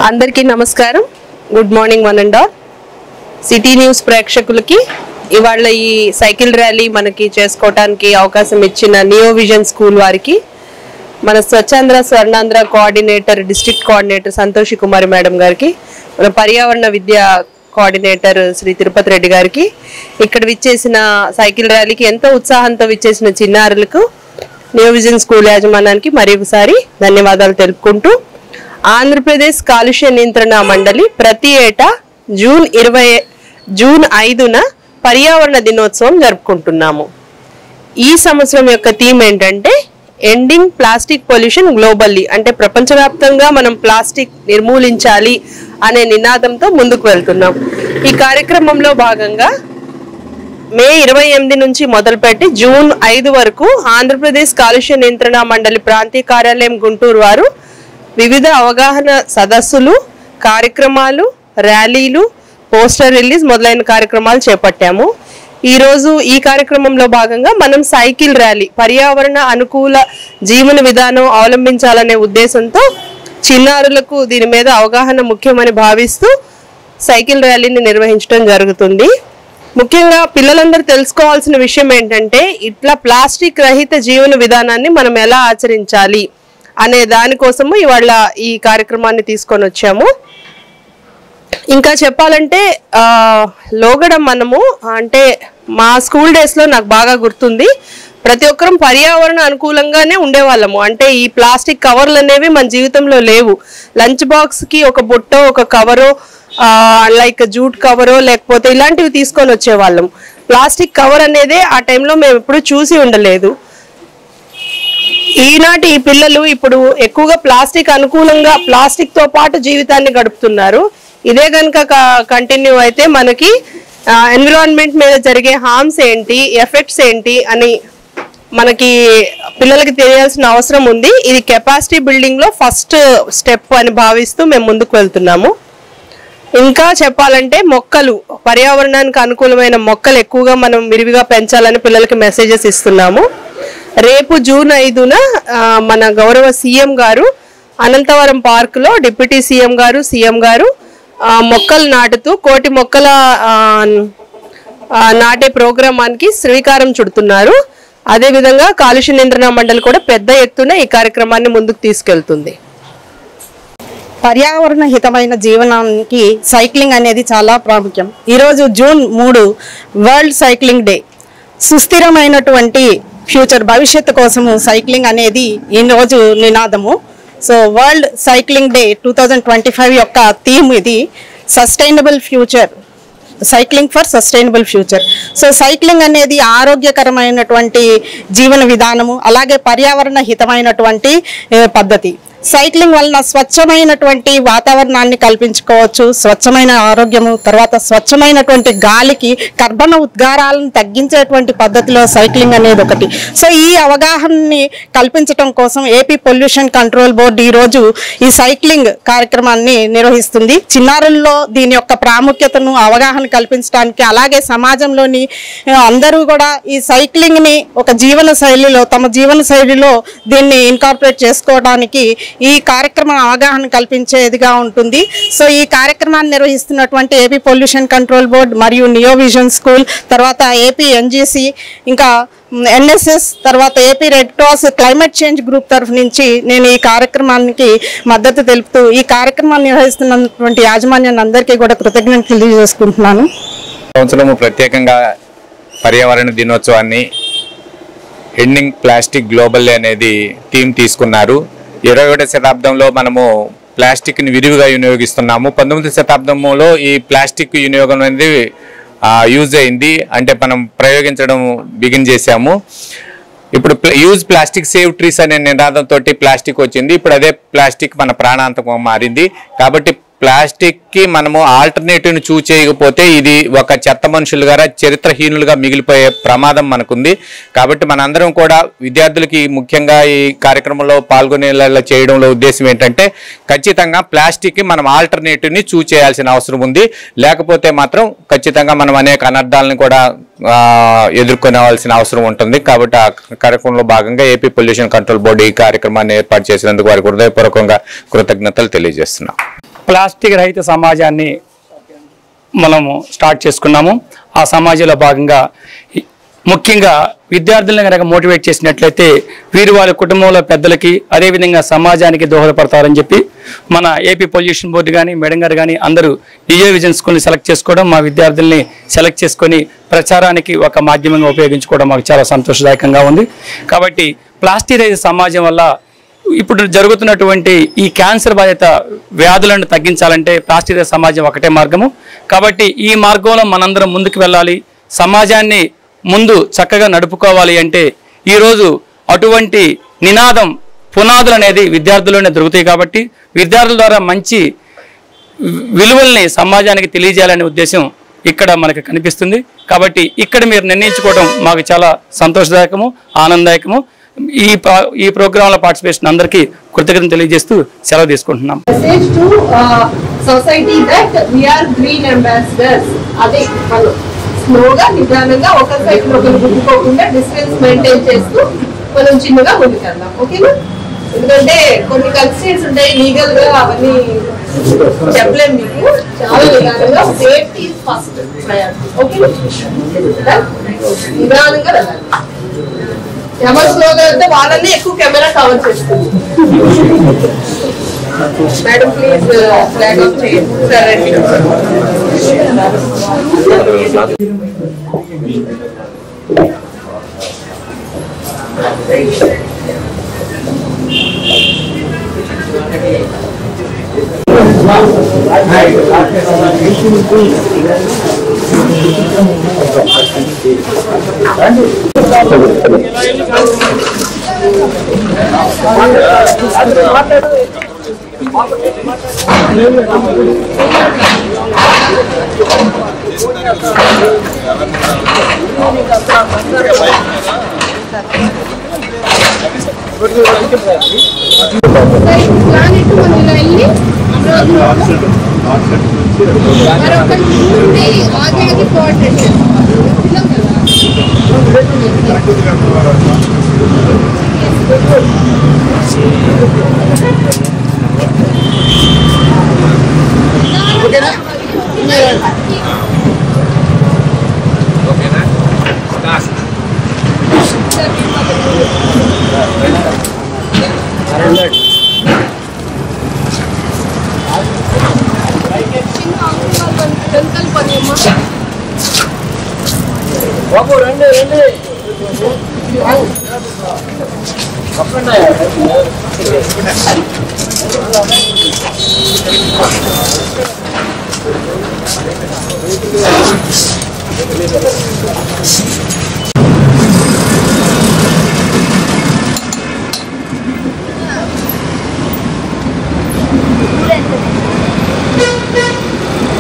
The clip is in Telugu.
అందరికీ నమస్కారం. Good morning one and all. City news ప్రేక్షకులకి ఇవాళ ఈ సైకిల్ ర్యాలీ మనకి చేసుకోవడానికి అవకాశం ఇచ్చిన నియో విజన్ స్కూల్ వారికి, మన Swachhandhra Swarnandhra coordinator district coordinator Santoshi Kumari madam గారికి, మన పర్యావరణ విద్యా కోఆర్డినేటర్ శ్రీ తిరుపతి రెడ్డి గారికి, ఇక్కడ విచ్చేసిన సైకిల్ ర్యాలీకి ఎంతో ఉత్సాహంతో విచ్చేసిన చిన్నారులకు నియో విజన్ స్కూల్ యాజమాన్యానికి మరొకసారి ధన్యవాదాలు తెలుపుకుంటూ, ఆంధ్రప్రదేశ్ కాలుష్య నియంత్రణ మండలి ప్రతి ఏటా జూన్ 5న పర్యావరణ దినోత్సవం జరుపుకుంటున్నాము. ఈ సంవత్సరం యొక్క థీమ్ ఏంటంటే ఎండింగ్ ప్లాస్టిక్ పొల్యూషన్ గ్లోబల్లీ, అంటే ప్రపంచవ్యాప్తంగా మనం ప్లాస్టిక్ నిర్మూలించాలి అనే నినాదంతో ముందుకు వెళ్తున్నాం. ఈ కార్యక్రమంలో భాగంగా మే 28 నుంచి మొదలుపెట్టి జూన్ 5 వరకు ఆంధ్రప్రదేశ్ కాలుష్య నియంత్రణ మండలి ప్రాంతీయ కార్యాలయం గుంటూరు వారు వివిధ అవగాహన సదస్సులు, కార్యక్రమాలు, ర్యాలీలు, పోస్టర్ రిలీజ్ మొదలైన కార్యక్రమాలు చేపట్టాము. ఈరోజు ఈ కార్యక్రమంలో భాగంగా మనం సైకిల్ ర్యాలీ, పర్యావరణ అనుకూల జీవన విధానం అవలంబించాలనే ఉద్దేశంతో చిన్నారులకు దీని మీద అవగాహన ముఖ్యమని భావిస్తూ సైకిల్ ర్యాలీని నిర్వహించడం జరుగుతుంది. ముఖ్యంగా పిల్లలందరూ తెలుసుకోవాల్సిన విషయం ఏంటంటే ఇట్లా ప్లాస్టిక్ రహిత జీవన విధానాన్ని మనం ఎలా ఆచరించాలి అనే దానికోసము ఇవాళ ఈ కార్యక్రమాన్ని తీసుకొని వచ్చాము. ఇంకా చెప్పాలంటే లోగడ మనము అంటే మా స్కూల్ డేస్లో నాకు బాగా గుర్తుంది, ప్రతి ఒక్కరం పర్యావరణ అనుకూలంగానే ఉండేవాళ్ళము. అంటే ఈ ప్లాస్టిక్ కవర్లు అనేవి మన జీవితంలో లేవు. లంచ్ బాక్స్కి ఒక బుట్టో ఒక కవరో లైక్ జూట్ కవరో లేకపోతే ఇలాంటివి తీసుకొని వచ్చేవాళ్ళం. ప్లాస్టిక్ కవర్ అనేది ఆ టైంలో మేము ఎప్పుడు చూసి ఉండలేదు. ఈనాటి ఈ పిల్లలు ఇప్పుడు ఎక్కువగా ప్లాస్టిక్ అనుకూలంగా ప్లాస్టిక్ తో పాటు జీవితాన్ని గడుపుతున్నారు. ఇదే కనుక కంటిన్యూ అయితే మనకి ఎన్విరాన్మెంట్ మీద జరిగే హార్మ్స్ ఏంటి, ఎఫెక్ట్స్ ఏంటి అని మనకి పిల్లలకి తెలియాల్సిన అవసరం ఉంది. ఇది కెపాసిటీ బిల్డింగ్ లో ఫస్ట్ స్టెప్ అని భావిస్తూ మేము ముందుకు వెళ్తున్నాము. ఇంకా చెప్పాలంటే మొక్కలు, పర్యావరణానికి అనుకూలమైన మొక్కలు ఎక్కువగా మనం విరివిగా పెంచాలని పిల్లలకి మెసేజెస్ ఇస్తున్నాము. రేపు జూన్ 5న మన గౌరవ సీఎం గారు అనంతవరం పార్కులో డిప్యూటీ సీఎం గారు, సీఎం గారు మొక్కలు నాటుతూ 1 కోటి మొక్కల నాటే ప్రోగ్రామానికి శ్రీకారం చుడుతున్నారు. అదేవిధంగా కాలుష్య నియంత్రణ మండలి కూడా పెద్ద ఎత్తున ఈ కార్యక్రమాన్ని ముందుకు తీసుకెళ్తుంది. పర్యావరణ హితమైన జీవనానికి సైక్లింగ్ అనేది చాలా ప్రాముఖ్యం. ఈరోజు జూన్ 3 వరల్డ్ సైక్లింగ్ డే. సుస్థిరమైనటువంటి ఫ్యూచర్, భవిష్యత్తు కోసము సైక్లింగ్ అనేది ఈరోజు నినాదము. సో వరల్డ్ సైక్లింగ్ డే 2025 యొక్క థీమ్ ఇది, sustainable future, cycling for sustainable future. So cycling అనేది ఆరోగ్యకరమైనటువంటి జీవన విధానము, అలాగే పర్యావరణ హితమైనటువంటి పద్ధతి. సైక్లింగ్ వలన స్వచ్ఛమైనటువంటి వాతావరణాన్ని కల్పించుకోవచ్చు, స్వచ్ఛమైన ఆరోగ్యము, తర్వాత స్వచ్ఛమైనటువంటి గాలికి కర్బన ఉద్గారాలను తగ్గించేటువంటి పద్ధతిలో సైక్లింగ్ అనేది ఒకటి. సో ఈ అవగాహనని కల్పించడం కోసం ఏపీ పొల్యూషన్ కంట్రోల్ బోర్డు ఈరోజు ఈ సైక్లింగ్ కార్యక్రమాన్ని నిర్వహిస్తుంది. చిన్నారుల్లో దీని యొక్క ప్రాముఖ్యతను అవగాహన కల్పించడానికి, అలాగే సమాజంలోని అందరూ కూడా ఈ సైక్లింగ్ని ఒక జీవన శైలిలో, తమ జీవన శైలిలో దీన్ని ఇన్కార్పొరేట్ చేసుకోవడానికి ఈ కార్యక్రమం అవగాహన కల్పించేదిగా ఉంటుంది. సో ఈ కార్యక్రమాన్ని నిర్వహిస్తున్నటువంటి ఏపీ పొల్యూషన్ కంట్రోల్ బోర్డ్ మరియు నియో విజన్ స్కూల్, తర్వాత ఏపీ ఎన్జీసీ, ఇంకా ఎన్ఎస్ఎస్, తర్వాత AP red cross climate change group తరఫు నుంచి నేను ఈ కార్యక్రమానికి మద్దతు తెలుపుతూ ఈ కార్యక్రమాన్ని నిర్వహిస్తున్నటువంటి యాజమాన్యాన్ని అందరికీ కూడా కృతజ్ఞతలు తెలియజేసుకుంటున్నాను. సంవత్సరము ప్రత్యేకంగా పర్యావరణ దినోత్సవాన్ని ఎండింగ్ ప్లాస్టిక్ గ్లోబల్లీ అనేది థీమ్ తీసుకున్నారు. 21వ శతాబ్దంలో మనము ప్లాస్టిక్ని విరివిగా వినియోగిస్తున్నాము. 19వ శతాబ్దంలో ఈ ప్లాస్టిక్ వినియోగం అనేది యూజ్ అయింది, అంటే మనం ప్రయోగించడం బిగిన్ చేశాము. ఇప్పుడు యూజ్ ప్లాస్టిక్ సేవ్ ట్రీస్ అనే నినాదంతో ప్లాస్టిక్ వచ్చింది. ఇప్పుడు అదే ప్లాస్టిక్ మన ప్రాణాంతకం మారింది. కాబట్టి ప్లాస్టిక్కి మనము ఆల్టర్నేటివ్ని చూస్ చేయకపోతే ఇది ఒక చెత్త మనుషులుగా చరిత్రహీనులుగా మిగిలిపోయే ప్రమాదం మనకుంది. కాబట్టి మనందరం కూడా విద్యార్థులకి ముఖ్యంగా ఈ కార్యక్రమంలో పాల్గొనేలా చేయడంలో ఉద్దేశం ఏంటంటే ఖచ్చితంగా ప్లాస్టిక్కి మనం ఆల్టర్నేటివ్ని చూస్ చేయాల్సిన అవసరం ఉంది. లేకపోతే మాత్రం ఖచ్చితంగా మనం అనేక అనర్థాలను కూడా ఎదుర్కొనేవాల్సిన అవసరం ఉంటుంది. కాబట్టి ఆ కార్యక్రమంలో భాగంగా ఏపీ పొల్యూషన్ కంట్రోల్ బోర్డు ఈ కార్యక్రమాన్ని ఏర్పాటు చేసినందుకు వారికి హృదయపూర్వకంగా కృతజ్ఞతలు తెలియజేస్తున్నాం. ప్లాస్టిక్ రహిత సమాజాన్ని మనము స్టార్ట్ చేసుకున్నాము. ఆ సమాజంలో భాగంగా ముఖ్యంగా విద్యార్థులను కనుక మోటివేట్ చేసినట్లయితే వీరు వాళ్ళ కుటుంబంలో పెద్దలకి అదేవిధంగా సమాజానికి దోహదపడతారని చెప్పి మన ఏపీ పొల్యూషన్ బోర్డు కానీ మేడం గారు కానీ అందరూ డిజే విజన్ స్కూల్ని సెలెక్ట్ చేసుకోవడం, మా విద్యార్థుల్ని సెలెక్ట్ చేసుకొని ప్రచారానికి ఒక మాధ్యమంగా ఉపయోగించుకోవడం మాకు చాలా సంతోషదాయకంగా ఉంది. కాబట్టి ప్లాస్టిక్ రహిత సమాజం వల్ల ఇప్పుడు జరుగుతున్నటువంటి ఈ క్యాన్సర్ బాధిత వ్యాధులను తగ్గించాలంటే ప్లాస్టిక్ రహిత సమాజం ఒకటే మార్గము. కాబట్టి ఈ మార్గంలో మనందరం ముందుకు వెళ్ళాలి. సమాజాన్ని ముందు చక్కగా నడుపుకోవాలి అంటే ఈరోజు అటువంటి నినాదం పునాదులు అనేది విద్యార్థుల్లోనే దొరుకుతాయి. కాబట్టి విద్యార్థుల ద్వారా మంచి విలువల్ని సమాజానికి తెలియజేయాలనే ఉద్దేశం ఇక్కడ మనకు కనిపిస్తుంది. కాబట్టి ఇక్కడ మీరు నిర్ణయించుకోవడం మాకు చాలా సంతోషదాయకము, ఆనందదాయకము. ఈ ప్రోగ్రాంలో పార్టిసిపేషన్ అందరికీ కృతజ్ఞతలు తెలియజేస్తూ సెలవు తీసుకుంటున్నాం. Message to society that we are green ambassadors. అదే మనం స్లోగా నిదానంగా ఒక సైడ్ ఒకరు గుద్దుకోకుండా డిస్టెన్స్ మెయింటైన్ చేస్తూ మనం చిన్నగా ముందుకెళ్దాం. ఓకేనా? ఎందుకంటే కొన్ని కన్స్టిట్యూన్స్ ఉంటాయి లీగల్ గా, అవన్నీ చెప్పలేము మీకు. చాలా నిదానంగా సేఫ్టీ ఫస్ట్ ప్రయారిటీ. ఓకే, నిదానంగా వెళ్ళాలి. ఎవరు స్లోగా వెళ్తే వాళ్ళని ఎక్కువ కెమెరా కవర్ చేస్తుంది. మేడం ప్లీజ్ ఫ్లాగ్ ఆఫ్ చేయండి. సరే ప్లాన్ ఇటు మన వెళ్ళి ఆగి పోవట్లేదు. బాబు రండి రండి